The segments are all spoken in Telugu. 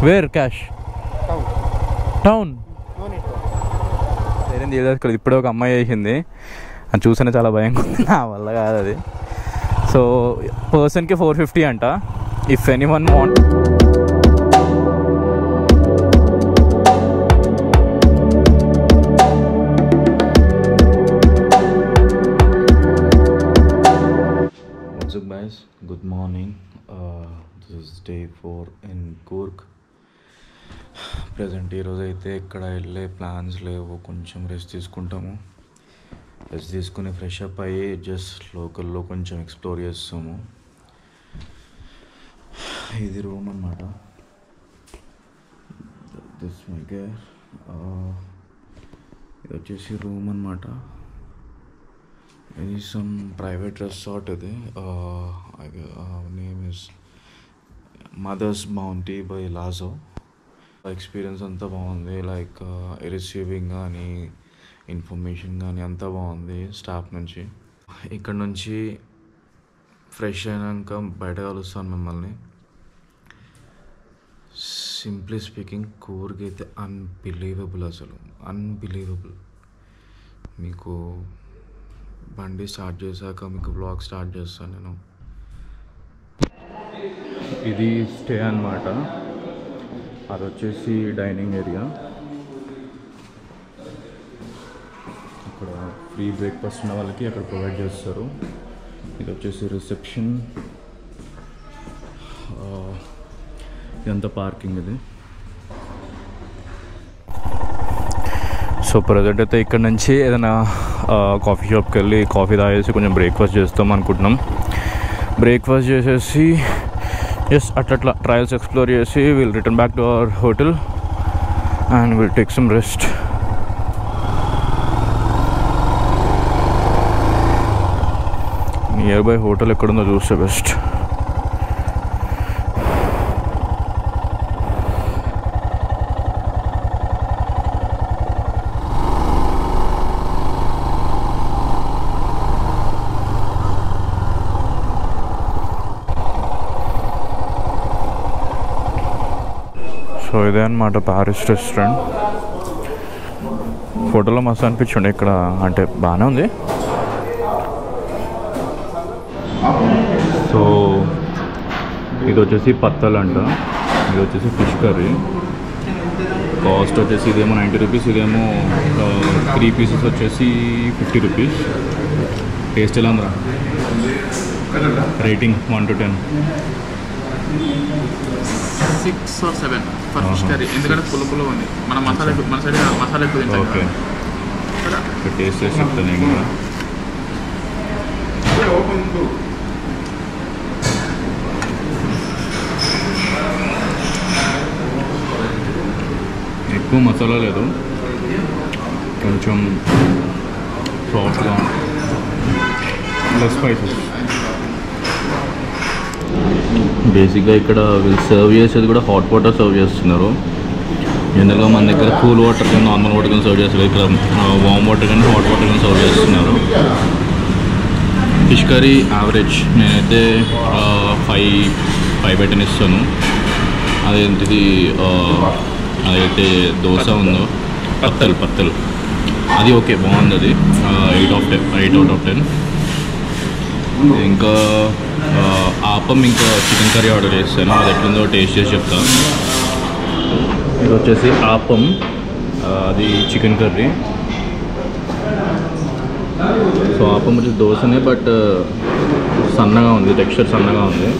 వేర్ క్యాష్ టౌన్ ఏం చేయలేదు. ఇప్పుడే ఒక అమ్మాయి చేసింది, అది చూస్తేనే చాలా భయంగా ఉంది, నా వల్ల కాదు అది. సో పర్సన్కి 450 అంట. If anyone want guys, good morning. This is day 4 in Coorg. Present ఈరోజు అయితే ఇక్కడ వెళ్ళే ప్లాన్స్ లేవు, కొంచెం రెస్ట్ తీసుకుంటాము. రెస్ట్ తీసుకుని ఫ్రెష్ అప్ అయ్యి జస్ట్ లోకల్లో కొంచెం ఎక్స్ప్లోర్ చేస్తాము. ఇది రూమ్ అన్నమాట. దిస్ మై గేర్, ఇది వచ్చేసి రూమ్ అన్నమాట. ఇది సమ్ ప్రైవేట్ రెసార్ట్. ఇది name is Mother's Bounty by లాజో. ఎక్స్పీరియన్స్ అంతా బాగుంది, లైక్ రిసీవింగ్ కానీ ఇన్ఫర్మేషన్ కానీ అంతా బాగుంది స్టాఫ్ నుంచి. ఇక్కడ నుంచి ఫ్రెష్ అయినాక బయట కలుస్తాను మిమ్మల్ని. సింప్లీ స్పీకింగ్, కూర్గ్ అయితే అన్బిలీవబుల్, అసలు అన్బిలీవబుల్. మీకు బండి స్టార్ట్ చేశాక మీకు బ్లాగ్ స్టార్ట్ చేస్తాను నేను. ఇది స్టే అన్నమాట. అది వచ్చేసి డైనింగ్ ఏరియా. అక్కడ ఫ్రీ బ్రేక్ఫాస్ట్ ఉన్న వాళ్ళకి అక్కడ ప్రొవైడ్ చేస్తారు. ఇది వచ్చేసి రిసెప్షన్. ఇదంతా పార్కింగ్. ఇది సో ప్రజెంట్ అయితే ఇక్కడ నుంచి ఏదైనా కాఫీ షాప్కి వెళ్ళి కాఫీ తాగేసి కొంచెం బ్రేక్ఫాస్ట్ చేస్తాం అనుకుంటున్నాం. బ్రేక్ఫాస్ట్ చేసేసి జస్ట్ అట్లా ట్రయల్స్ ఎక్స్ప్లోర్ చేసి will return back to our hotel and will take some rest. Near by hotel ఎక్కడుందో చూస్తే బెస్ట్. సో ఇదే అన్నమాట ప్యారిస్ రెస్టారెంట్. ఫోటోలో మస్తు అనిపించండి ఇక్కడ, అంటే బాగానే ఉంది. సో ఇది వచ్చేసి పత్తల్ అంట, ఇది వచ్చేసి ఫిష్ కర్రీ. కాస్ట్ వచ్చేసి ఇదేమో 90 రూపీస్, ఇదేమో 3 పీసెస్ వచ్చేసి 50 రూపీస్. టేస్ట్ ఎలా ఉందా? Rating 1 to 10. 6 or 7 for fish curry, ఎందుకంటే పుల్ల ఉంది. మన మసాలా ఎక్కువ తింటాం. ఓకే, టేస్ట్ చేసి చెప్తాను నేను కూడా. ఎక్కువ మసాలా లేదు, కొంచెం సాఫ్ట్గా, లెస్ స్పైసెస్. బేసిక్గా ఇక్కడ వీళ్ళు సర్వ్ చేసేది కూడా హాట్ వాటర్ సర్వ్ చేస్తున్నారు. జనరల్గా మన దగ్గర కూల్ వాటర్ కానీ నార్మల్ వాటర్ కానీ సర్వ్ చేస్తారు, ఇక్కడ వామ్ వాటర్ కానీ హాట్ వాటర్ కానీ సర్వ్ చేస్తున్నారు. ఫిష్ కర్రీ యావరేజ్, నేనైతే 5/10 ఇస్తాను. అదేంటిది అదైతే దోశ ఉందో పత్తల్ అది ఓకే, బాగుంది. అది 8 out of 10. ఇంకా ఆపం ఇంకా చికెన్ కర్రీ ఆర్డర్ చేస్తాను, అది ఎట్లుందో టేస్ట్ చేసి చెప్తాను. ఇది వచ్చేసి ఆపం, అది చికెన్ కర్రీ. సో ఆపం వచ్చి దోశనే, బట్ సన్నగా ఉంది, టెక్స్చర్ సన్నగా ఉంది.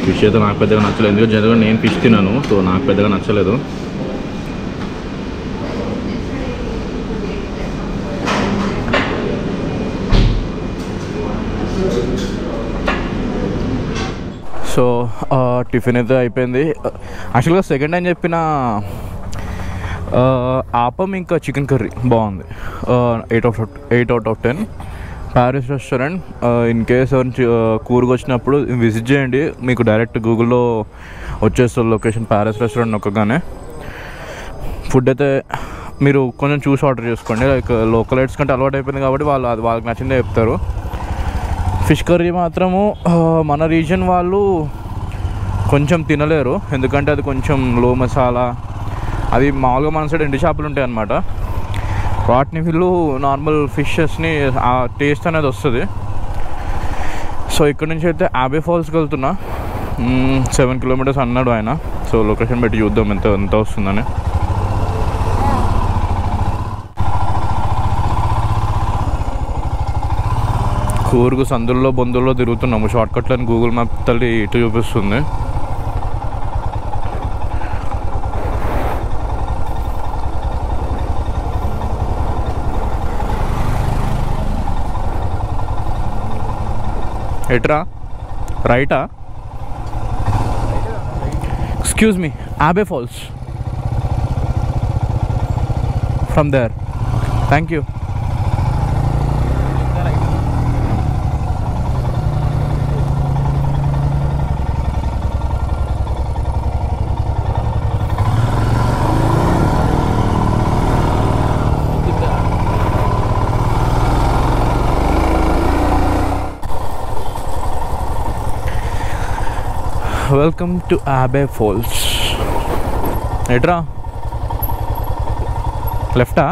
ఫిష్ అయితే నాకు పెద్దగా నచ్చలేదు, ఎందుకంటే జనరల్గా నేను ఫిష్ తిన్నాను, సో నాకు పెద్దగా నచ్చలేదు. సో టిఫిన్ అయితే అయిపోయింది. యాక్చువల్గా సెకండ్ టైం చెప్పిన ఆపం ఇంకా చికెన్ కర్రీ బాగుంది. 8 out of 10. Paris restaurant. In case Coorg వచ్చినప్పుడు విజిట్ చేయండి, మీకు డైరెక్ట్ గూగుల్లో వచ్చేస్తుంది లొకేషన్. ప్యారిస్ రెస్టారెంట్ నొక్కగానే ఫుడ్ అయితే మీరు కొంచెం చూసి ఆర్డర్ చేసుకోండి. లైక్ లోకలైట్స్ కంటే అలవాటు అయిపోయింది కాబట్టి వాళ్ళకి నచ్చిందే చెప్తారు. ఫిష్ కర్రీ మాత్రము మన రీజన్ వాళ్ళు కొంచెం తినలేరు, ఎందుకంటే అది కొంచెం లో మసాలా. అది మామూలుగా మన సైడ్ ఎండు చేపలు ఉంటాయి అన్నమాట, వాటిని వీళ్ళు నార్మల్ ఫిషెస్ని ఆ టేస్ట్ అనేది వస్తుంది. సో ఇక్కడ నుంచి అయితే అబే ఫాల్స్కి వెళ్తున్నా. 7 కిలోమీటర్స్ అన్నాడు ఆయన. సో లొకేషన్ పెట్టి చూద్దాం ఎంత వస్తుందని. కూరుగు సందుల్లో బొందుల్లో తిరుగుతున్నాము. షార్ట్కట్లని గూగుల్ మ్యాప్ తల్లి ఇటు చూపిస్తుంది. ఎట్రా రైటా? Excuse me, Abbey Falls from there. Thank you. Welcome to Abbey Falls. ఎట్రా లెఫ్టా?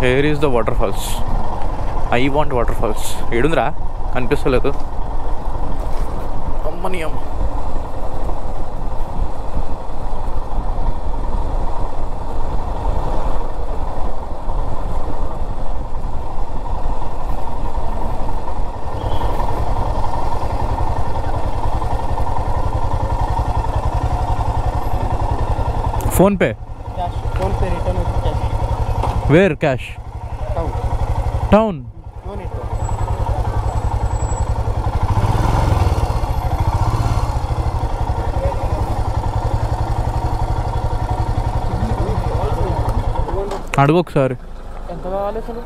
Here is the water falls. I want water falls. ఏడుందిరా? కనిపిస్తలేదు. అమ్మని అమ్మ. PhonePe return with cash. Where cash? Town. No need to. అడుగు ఒకసారి. ఎంత కావాలి అసలు?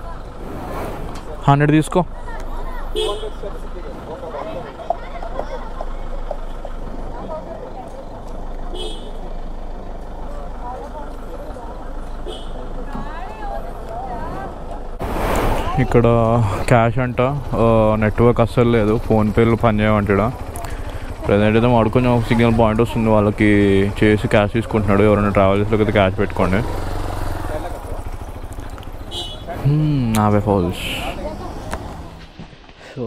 100 తీసుకో. ఇక్కడ క్యాష్ అంట, నెట్వర్క్ అస్సలు లేదు, ఫోన్పేలు పనిచేయమంటాడా. ప్రజెంట్ అయితే వాడు కొంచెం సిగ్నల్ పాయింట్ వస్తుంది, వాళ్ళకి చేసి క్యాష్ తీసుకుంటున్నాడు. ఎవరైనా ట్రావెల్ చేసేలోకి అయితే క్యాష్ పెట్టుకోండి. అబే ఫాల్స్. సో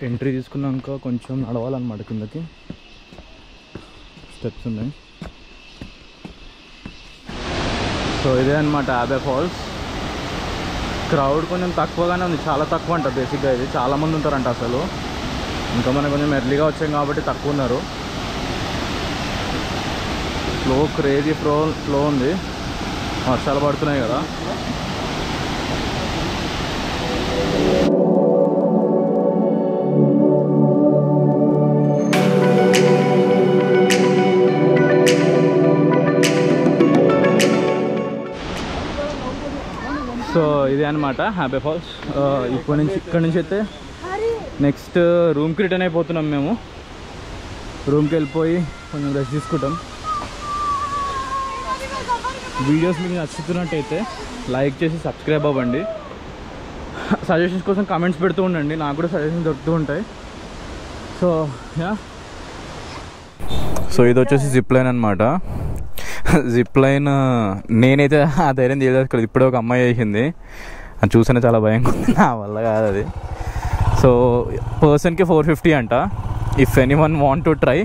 ఎంట్రీ తీసుకున్నాక కొంచెం నడవాలన్నమాట, కిందకి స్టెప్స్ ఉన్నాయి. సో ఇదే అనమాట అబే ఫాల్స్. క్రౌడ్ కొంచెం తక్కువగానే ఉంది, చాలా తక్కువ అంట. బేసిక్గా ఇది చాలామంది ఉంటారంట అసలు. ఇంకా మనం కొంచెం ఎర్లీగా వచ్చాం కాబట్టి తక్కువ ఉన్నారు. క్రేజీ ఫ్లో ఉంది, వర్షాలు పడుతున్నాయి కదా. సో ఇదే అనమాట అబే ఫాల్స్. ఇక్కడ నుంచి అయితే నెక్స్ట్ రూమ్కి రిటర్న్ అయిపోతున్నాం మేము. రూమ్కి వెళ్ళిపోయి కొంచెం రెస్ట్ తీసుకుంటాం. వీడియోస్ మీకు నచ్చుతున్నట్టయితే లైక్ చేసి సబ్స్క్రైబ్ అవ్వండి. సజెషన్స్ కోసం కామెంట్స్ పెడుతూ ఉండండి, నాకు కూడా సజెషన్స్ దొరుకుతూ ఉంటాయి. సో ఇది వచ్చేసి జిప్ లైన్ అనమాట. జిప్ లైన్ నేనైతే ఆ ధైర్యం చేయలేదు. ఇక్కడ ఇప్పుడే ఒక అమ్మాయి చేసింది, అది చూస్తేనే చాలా భయంగా ఉంది, నా వల్ల కాదు అది. సో పర్సన్కి 450 అంట. If anyone want to try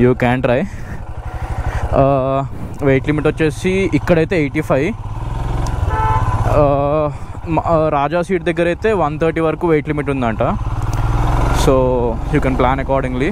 you can try. Wait limit వచ్చేసి ఇక్కడైతే 85. రాజా సీట్ దగ్గర అయితే 130 వరకు వెయిట్ లిమిట్ ఉందంట. So you can plan accordingly.